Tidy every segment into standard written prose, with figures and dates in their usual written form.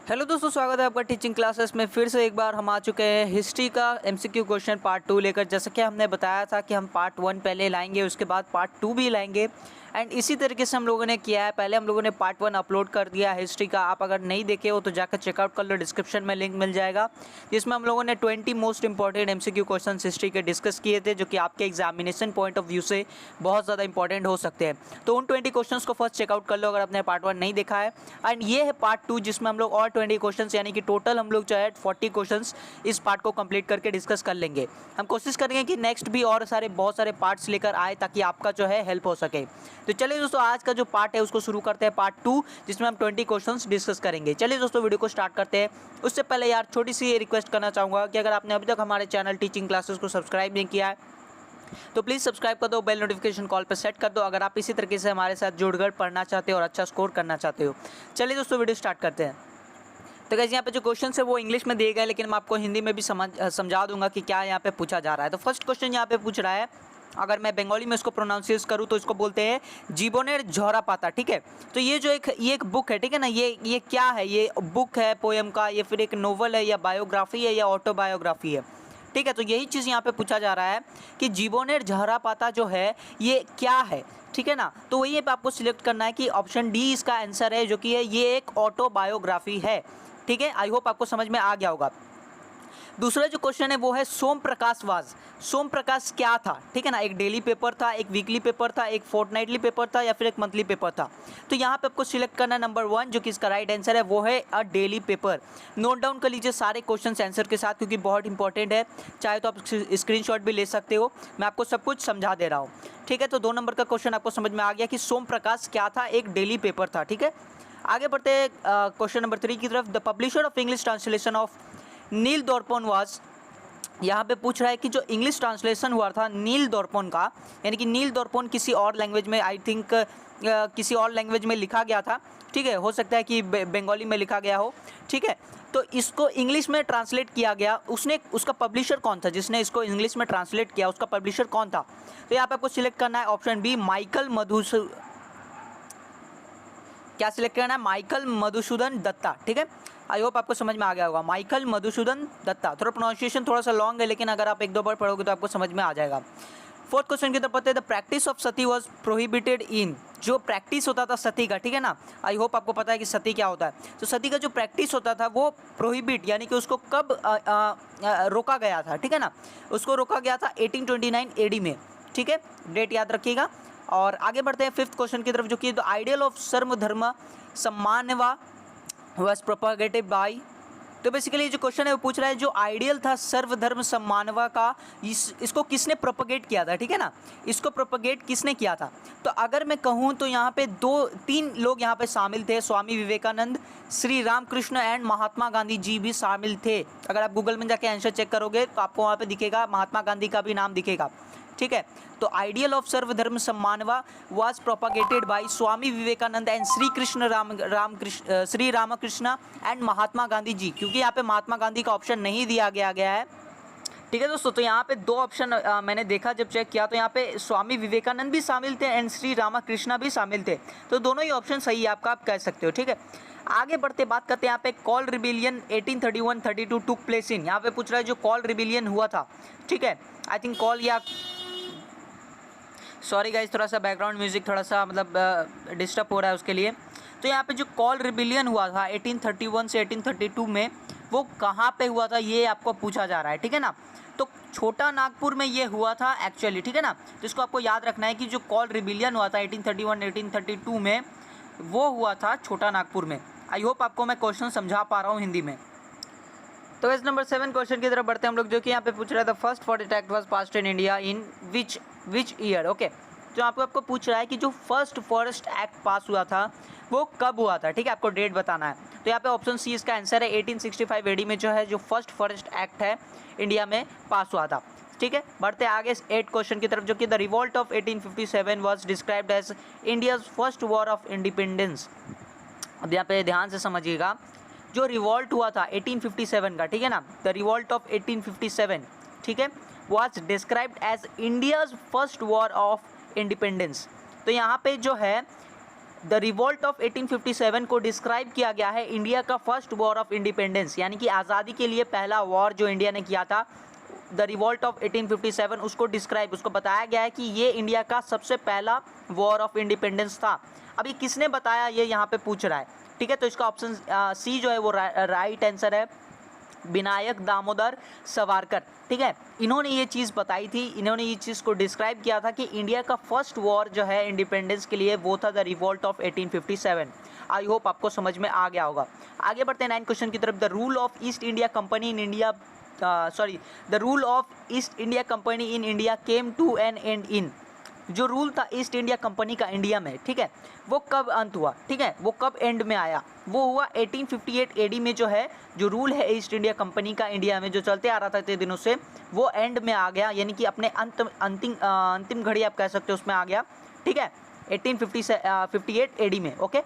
Hello दोस्तों, स्वागत है आपका टीचिंग क्लासेस में। फिर से एक बार हम आ चुके हैं हिस्ट्री का एमसीक्यू क्वेश्चन पार्ट 2 लेकर। जैसा कि हमने बताया था कि हम पार्ट 1 पहले लाएंगे, उसके बाद पार्ट 2 भी लाएंगे। एंड इसी तरीके से हम लोगों ने किया है। पहले हम लोगों ने पार्ट 1 अपलोड कर दिया हिस्ट्री का। आप अगर नहीं देखे हो तो जाकर चेकआउट कर लो, डिस्क्रिप्शन में लिंक मिल जाएगा, जिसमें हम लोगों ने 20 most important MCQ question history के डिस्कस किए थे, जो कि आपके एग्जामिनेशन पॉइंट ऑफ व्यू से बहुत ज़्यादा इंपॉर्टेंट हो सकते हैं। तो उन 20 क्वेश्चन को फर्स्ट चेकआउट कर लो अगर आपने पार्ट 1 नहीं देखा है। एंड ये है पार्ट 2, जिसमें हम लोग और 20 क्वेश्चन यानी कि टोटल हम लोग जो है 40 क्वेश्चंस इस पार्ट को कंप्लीट करके डिस्कस कर लेंगे। हम कोशिश करेंगे कि नेक्स्ट भी और बहुत सारे पार्ट्स लेकर आए, ताकि आपका जो है हेल्प हो सके। तो चलिए दोस्तों, आज का जो पार्ट है उसको शुरू करते हैं, पार्ट 2, जिसमें हम 20 क्वेश्चंस डिस्कस करेंगे। चलिए दोस्तों, वीडियो को स्टार्ट करते हैं। उससे पहले यार छोटी सी रिक्वेस्ट करना चाहूँगा कि अगर आपने अभी तक हमारे चैनल टीचिंग क्लासेस को सब्सक्राइब नहीं किया है तो प्लीज़ सब्सक्राइब कर दो, बेल नोटिफिकेशन कॉल पर सेट कर दो, अगर आप इसी तरीके से हमारे साथ जुड़कर पढ़ना चाहते हो और अच्छा स्कोर करना चाहते हो। चलिए दोस्तों, वीडियो स्टार्ट करते हैं। तो गाइस, यहाँ पे जो क्वेश्चन है वो इंग्लिश में दिए गए, लेकिन मैं आपको हिंदी में भी समझा दूंगा कि क्या यहाँ पे पूछा जा रहा है। तो फर्स्ट क्वेश्चन यहाँ पे पूछ रहा है, अगर मैं बंगाली में इसको प्रोनाउंसिएट करूँ तो इसको बोलते हैं जीवनेर झरा पाता। ठीक है, तो ये जो ये एक बुक है, ठीक है ना, ये क्या है? ये बुक है पोएम का, या फिर एक नोवेल है, या बायोग्राफी है, या ऑटोबायोग्राफी है? ठीक है, तो यही चीज़ यहाँ पे पूछा जा रहा है कि जीवनेर झरा पाता जो है ये क्या है। ठीक है ना, तो वही पे आपको सिलेक्ट करना है कि ऑप्शन डी इसका आंसर है, जो कि है ये एक ऑटोबायोग्राफी है। ठीक है, आई होप आपको समझ में आ गया होगा। दूसरा जो क्वेश्चन है वो है सोम प्रकाश वाज। सोम प्रकाश क्या था? ठीक है ना, एक डेली पेपर था, एक वीकली पेपर था, एक फोर्टनाइटली पेपर था, या फिर एक मंथली पेपर था? तो यहाँ पे आपको सिलेक्ट करना है नंबर 1, जो कि इसका राइट आंसर है, वो है अ डेली पेपर। नोट डाउन कर लीजिए सारे क्वेश्चन आंसर के साथ, क्योंकि बहुत इंपॉर्टेंट है। चाहे तो आप स्क्रीनशॉट भी ले सकते हो, मैं आपको सब कुछ समझा दे रहा हूँ। ठीक है, तो 2 नंबर का क्वेश्चन आपको समझ में आ गया कि सोम प्रकाश क्या था, एक डेली पेपर था। ठीक है, आगे बढ़ते हैं क्वेश्चन नंबर 3 की तरफ। The publisher of English translation of Nil Darpan was. यहाँ पे पूछ रहा है कि जो इंग्लिश ट्रांसलेशन हुआ था नील दॉर्पण का, यानी कि नील दॉर्पण किसी और लैंग्वेज में, आई थिंक किसी और लैंग्वेज में लिखा गया था। ठीक है, हो सकता है कि बंगाली में लिखा गया हो। ठीक है, तो इसको इंग्लिश में ट्रांसलेट किया गया, उसका पब्लिशर कौन था? जिसने इसको इंग्लिश में ट्रांसलेट किया, उसका पब्लिशर कौन था? तो यहाँ पे आपको सिलेक्ट करना है ऑप्शन बी, क्या सिलेक्ट करना है? माइकल मधुसूदन दत्ता। ठीक है, आई होप आपको समझ में आ गया होगा, माइकल मधुसूदन दत्ता। थोड़ा प्रोनाउंसिएशन थोड़ा सा लॉन्ग है, लेकिन अगर आप 1-2 बार पढ़ोगे तो आपको समझ में आ जाएगा। फोर्थ क्वेश्चन की तरफ पढ़ते हैं। The practice of Sati was prohibited इन। जो प्रैक्टिस होता था सती का, ठीक है ना, आई होप आपको पता है कि सती क्या होता है। तो सती का जो प्रैक्टिस होता था वो प्रोहिबिट, यानी कि उसको कब रोका गया था? ठीक है ना, उसको रोका गया था 1829 एडी में। ठीक है, डेट याद रखिएगा। और आगे बढ़ते हैं फिफ्थ क्वेश्चन की तरफ, जो कि द आइडियल ऑफ सर्वधर्म सम्मानवा वाज प्रोपागेटेड बाय। तो बेसिकली जो क्वेश्चन है वो पूछ रहा है, जो आइडियल था सर्वधर्म सम्मानवा का, इसको किसने प्रोपगेट किया था? ठीक है ना, इसको प्रोपगेट किसने किया था? तो अगर मैं कहूँ तो यहाँ पे 2-3 लोग यहाँ पे शामिल थे। स्वामी विवेकानंद, श्री रामकृष्ण एंड महात्मा गांधी जी भी शामिल थे। अगर आप गूगल में जाके आंसर चेक करोगे तो आपको वहाँ पे दिखेगा, महात्मा गांधी का भी नाम दिखेगा। ठीक है, तो आइडियल ऑफ सर्वधर्म सम्मानवा was propagated by Swami Vivekananda and Shri Ramakrishna and Mahatma Gandhi ji, क्योंकि यहाँ पे महात्मा गांधी का ऑप्शन नहीं दिया गया है। ठीक है दोस्तों, तो यहाँ पे 2 ऑप्शन मैंने देखा जब चेक किया, तो यहाँ पे स्वामी विवेकानंद भी शामिल थे एंड श्री रामकृष्ण भी शामिल थे। तो दोनों ही ऑप्शन सही है आपका, आप कह सकते हो। ठीक है, आगे बढ़ते बात करते हैं यहाँ पे call rebellion 1831-32 took place in. यहाँ पे पूछ रहा है जो कॉल रिबिलियन हुआ था। ठीक है, आई थिंक कॉल, या सॉरी गाइज, थोड़ा सा बैकग्राउंड म्यूजिक थोड़ा सा मतलब डिस्टर्ब हो रहा है, उसके लिए। तो यहाँ पे जो कॉल रिबिलियन हुआ था 1831 से 1832 में, वो कहाँ पे हुआ था ये आपको पूछा जा रहा है। ठीक है ना, तो छोटा नागपुर में ये हुआ था एक्चुअली। ठीक है ना, तो इसको आपको याद रखना है कि जो कॉल रिबिलियन हुआ था 1831-1832 में, वो हुआ था छोटा नागपुर में। आई होप आपको मैं क्वेश्चन समझा पा रहा हूँ हिंदी में। तो इस नंबर 7 क्वेश्चन की तरफ बढ़ते हैं हम लोग, जो कि यहाँ पे पूछ रहा था first forest act was passed in India in which year. Okay, तो आपको पूछ रहा है कि जो फर्स्ट फॉरेस्ट एक्ट पास हुआ था वो कब हुआ था। ठीक है, आपको डेट बताना है। तो यहाँ पे ऑप्शन सी इसका आंसर है, 1865 एडी में जो है जो फर्स्ट फॉरेस्ट एक्ट है इंडिया में पास हुआ था। ठीक है, बढ़ते आगे 8 क्वेश्चन की तरफ, जो कि the revolt of 1857 was described as India's first war of independence. अब यहाँ पे ध्यान से समझिएगा, जो रिवॉल्ट हुआ था 1857 का, ठीक है ना, द रिवॉल्ट ऑफ 1857, ठीक है, was described as India's first war of independence. तो यहाँ पे जो है द रिवॉल्ट ऑफ 1857 को डिस्क्राइब किया गया है इंडिया का फर्स्ट वॉर ऑफ इंडिपेंडेंस, यानी कि आज़ादी के लिए पहला वॉर जो इंडिया ने किया था, द रिवॉल्ट ऑफ 1857, उसको बताया गया है कि ये इंडिया का सबसे पहला वॉर ऑफ इंडिपेंडेंस था। अभी किसने बताया ये यहाँ पे पूछ रहा है, ठीक है। तो इसका ऑप्शन सी जो है वो राइट आंसर है, विनायक दामोदर सावरकर, ठीक है। इन्होंने ये चीज़ बताई थी, इन्होंने ये चीज़ को डिस्क्राइब किया था कि इंडिया का फर्स्ट वॉर जो है इंडिपेंडेंस के लिए वो था the revolt of 1857। I hope आपको समझ में आ गया होगा। आगे बढ़ते हैं 9 क्वेश्चन की तरफ। The rule of East India Company in India the rule of East India Company in India came to an end in, जो रूल था ईस्ट इंडिया कंपनी का इंडिया में, ठीक है, वो कब अंत हुआ, ठीक है, वो कब एंड में आया, वो हुआ 1858 एडी में। जो है जो रूल है ईस्ट इंडिया कंपनी का इंडिया में जो चलते आ रहा था इतने दिनों से, वो एंड में आ गया, यानी कि अपने अंतिम घड़ी आप कह सकते हो उसमें आ गया, ठीक है, 1858 एडी में। ओके,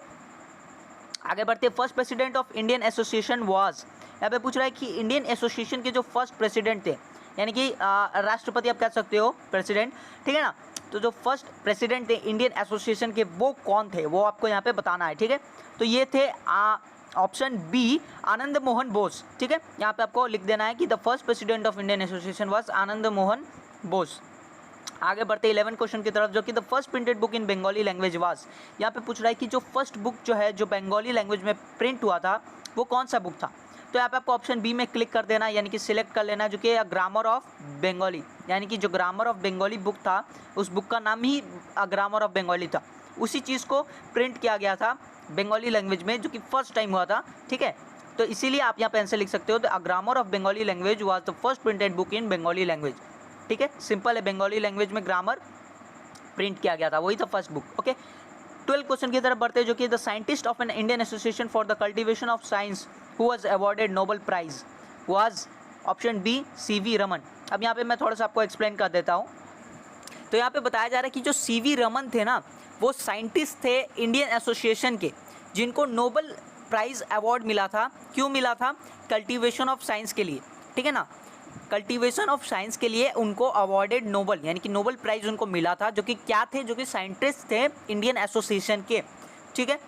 आगे बढ़ते। First president of Indian association was, यहाँ पे पूछ रहा है कि इंडियन एसोसिएशन के जो फर्स्ट प्रेसिडेंट थे, यानी कि राष्ट्रपति आप कह सकते हो, प्रेसिडेंट, ठीक है ना। तो जो फर्स्ट प्रेसिडेंट थे इंडियन एसोसिएशन के वो कौन थे, वो आपको यहाँ पे बताना है, ठीक है। तो ये थे ऑप्शन बी, आनंद मोहन बोस, ठीक है। यहाँ पे आपको लिख देना है कि the first president of Indian association was Anand Mohan Bose. आगे बढ़ते 11 क्वेश्चन की तरफ, जो कि the first printed book in Bengali language was, यहाँ पे पूछ रहा है कि जो फर्स्ट बुक जो है जो बंगाली लैंग्वेज में प्रिंट हुआ था वो कौन सा बुक था। तो यहाँ पे आपको ऑप्शन बी में क्लिक कर देना, यानी कि सिलेक्ट कर लेना, जो कि ग्रामर ऑफ बंगाली, यानी कि जो ग्रामर ऑफ बंगाली बुक था उस बुक का नाम ही ग्रामर ऑफ बंगाली था। उसी चीज़ को प्रिंट किया गया था बंगाली लैंग्वेज में, जो कि फर्स्ट टाइम हुआ था, ठीक है। तो इसीलिए आप यहाँ पे आंसर लिख सकते हो, the grammar of Bengali language was the first printed book in Bengali language, ठीक है। सिंपल है, बंगाली लैंग्वेज में ग्रामर प्रिंट किया गया था, वही था फर्स्ट बुक। ओके, 12 क्वेश्चन की तरफ बढ़ते हैं, जो कि the scientist of an Indian Association for the Cultivation of Science who was awarded Nobel Prize was, option B CV Raman. अब यहाँ पे मैं थोड़ा सा आपको एक्सप्लेन कर देता हूँ। तो यहाँ पे बताया जा रहा है कि जो CV रमन थे ना, वो साइंटिस्ट थे इंडियन एसोसिएशन के, जिनको नोबेल प्राइज़ अवार्ड मिला था। क्यों मिला था? कल्टीवेशन ऑफ साइंस के लिए, ठीक है ना। कल्टीवेशन ऑफ साइंस के लिए उनको अवार्डेड नोबेल, यानी कि नोबेल प्राइज़ उनको मिला था, जो कि क्या थे, जो कि साइंटिस्ट थे इंडियन एसोसिएशन के, ठीक है।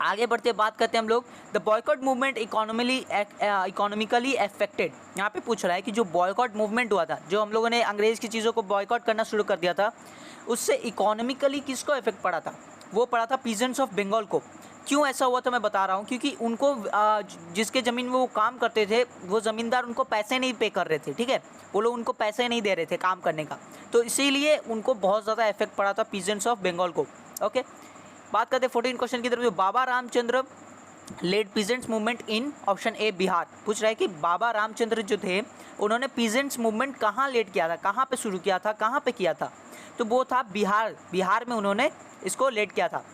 आगे बढ़ते बात करते हैं हम लोग, the boycott movement economically affected. यहाँ पे पूछ रहा है कि जो बॉयकॉट मूवमेंट हुआ था, जो हम लोगों ने अंग्रेज़ की चीज़ों को बॉयकॉट करना शुरू कर दिया था, उससे इकोनॉमिकली किसको इफेक्ट पड़ा था? वो पड़ा था पीजेंट्स ऑफ बंगाल को। क्यों ऐसा हुआ था मैं बता रहा हूँ, क्योंकि उनको जिसके ज़मीन में वो काम करते थे, वो ज़मींदार उनको पैसे नहीं पे कर रहे थे, ठीक है, वो लोग उनको पैसे नहीं दे रहे थे काम करने का, तो इसीलिए उनको बहुत ज़्यादा इफेक्ट पड़ा था पीजेंट्स ऑफ बंगाल को। ओके, बात करते हैं 14 क्वेश्चन की तरफ, जो Baba Ramchandra led peasants movement in, option A Bihar. पूछ रहा है कि बाबा रामचंद्र जो थे उन्होंने पीजेंट्स मूवमेंट कहाँ लेड किया था, कहाँ पे शुरू किया था, कहाँ पे किया था? तो वो था बिहार में उन्होंने इसको लेड किया था।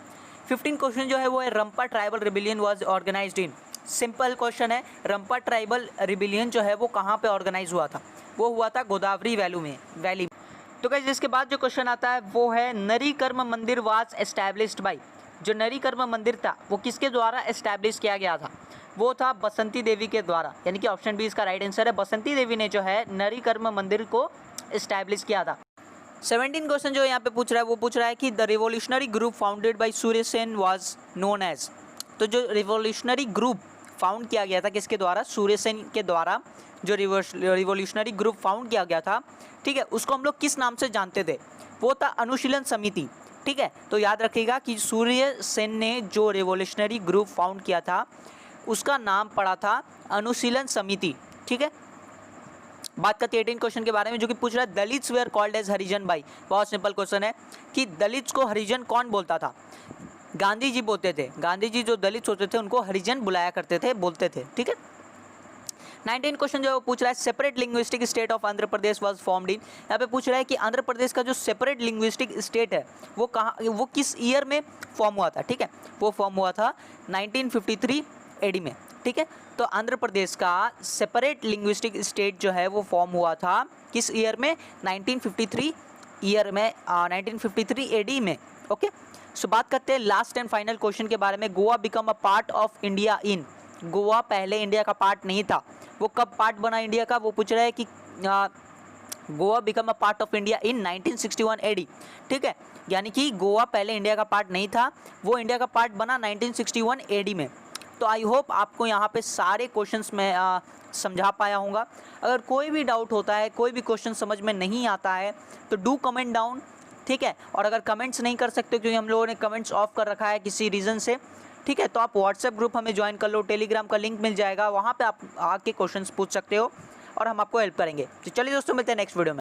15 क्वेश्चन जो है वो है, Rampa tribal rebellion was organised in. Simple question है, रंपा ट्राइबल रिबिलियन जो है वो कहाँ पे ऑर्गेनाइज हुआ था? वो हुआ था गोदावरी वैली। तो गाइस इसके बाद जो क्वेश्चन आता है वो है, नरीकर्म मंदिर वाज एस्टैब्लिश्ड बाय। जो नरीकर्म मंदिर था वो किसके द्वारा एस्टैब्लिश किया गया था? वो था बसंती देवी के द्वारा, यानी कि ऑप्शन बी इसका राइट आंसर है। बसंती देवी ने जो है नरीकर्म मंदिर को एस्टैब्लिश किया था। 17 क्वेश्चन जो यहाँ पे पूछ रहा है वो पूछ रहा है कि the revolutionary group founded by Surya Sen was known as. तो जो रिवोल्यूशनरी ग्रुप फाउंड किया गया था किसके द्वारा? सूर्य सेन के द्वारा जो रिवोल्यूशनरी ग्रुप फाउंड किया गया था, ठीक है, उसको हम लोग किस नाम से जानते थे? वो था अनुशीलन समिति, ठीक है। तो याद रखिएगा कि सूर्य सेन ने जो रिवोल्यूशनरी ग्रुप फाउंड किया था उसका नाम पड़ा था अनुशीलन समिति, ठीक है। बात करते हैं 18 क्वेश्चन के बारे में, जो कि पूछ रहा है, Dalits were called as Harijan by. बहुत सिंपल क्वेश्चन है कि दलित्स को हरिजन कौन बोलता था? गांधी जी बोलते थे। गांधी जी जो दलित्स होते थे उनको हरिजन बुलाया करते थे, बोलते थे, ठीक है। 19 क्वेश्चन जो पूछ रहा है, separate linguistic state of Andhra Pradesh was formed in. यहाँ पे पूछ रहा है कि आंध्र प्रदेश का जो सेपरेट लिंग्विस्टिक स्टेट है वो कहाँ, वो किस ईयर में फॉर्म हुआ था, ठीक है। वो फॉर्म हुआ था 1953 एडी में, ठीक है। तो आंध्र प्रदेश का सेपरेट लिंग्विस्टिक स्टेट जो है वो फॉर्म हुआ था किस ईयर में? 1953 ईयर में, 1953 एडी में। ओके, सो बात करते हैं लास्ट एंड फाइनल क्वेश्चन के बारे में, Goa become a part of India इन। गोवा पहले इंडिया का पार्ट नहीं था, वो कब पार्ट बना इंडिया का? वो पूछ रहा है कि Goa become a part of India in 1961 AD. ठीक है, यानी कि गोवा पहले इंडिया का पार्ट नहीं था, वो इंडिया का पार्ट बना 1961 एडी में। तो आई होप आपको यहाँ पे सारे क्वेश्चंस मैं समझा पाया हूँगा। अगर कोई भी डाउट होता है, कोई भी क्वेश्चन समझ में नहीं आता है तो डू कमेंट डाउन। ठीक है, और अगर कमेंट्स नहीं कर सकते क्योंकि हम लोगों ने कमेंट्स ऑफ कर रखा है किसी रीज़न से, ठीक है, तो आप व्हाट्सएप ग्रुप हमें ज्वाइन कर लो, टेलीग्राम का लिंक मिल जाएगा, वहाँ पे आप आके क्वेश्चंस पूछ सकते हो और हम आपको हेल्प करेंगे। तो चलिए दोस्तों, मिलते हैं नेक्स्ट वीडियो में।